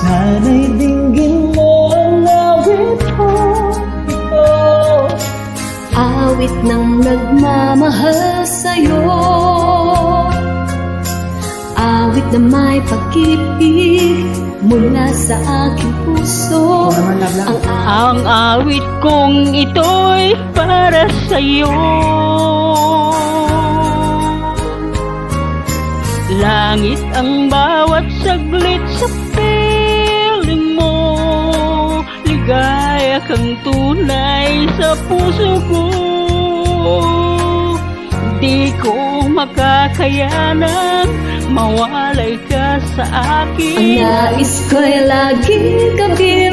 Sana'y dinggin mo ang awit ko ito. Awit ng nagmamahal sa'yo, awit na may pag-ibig mula sa aking puso. Ang awit kong ito'y para sa'yo. Langit ang bawat saglit sa piling mo. Ligaya kang tunay sa puso ko. Di ko makakayanang mawalay ka sa akin. Ang nais ko'y laging gabi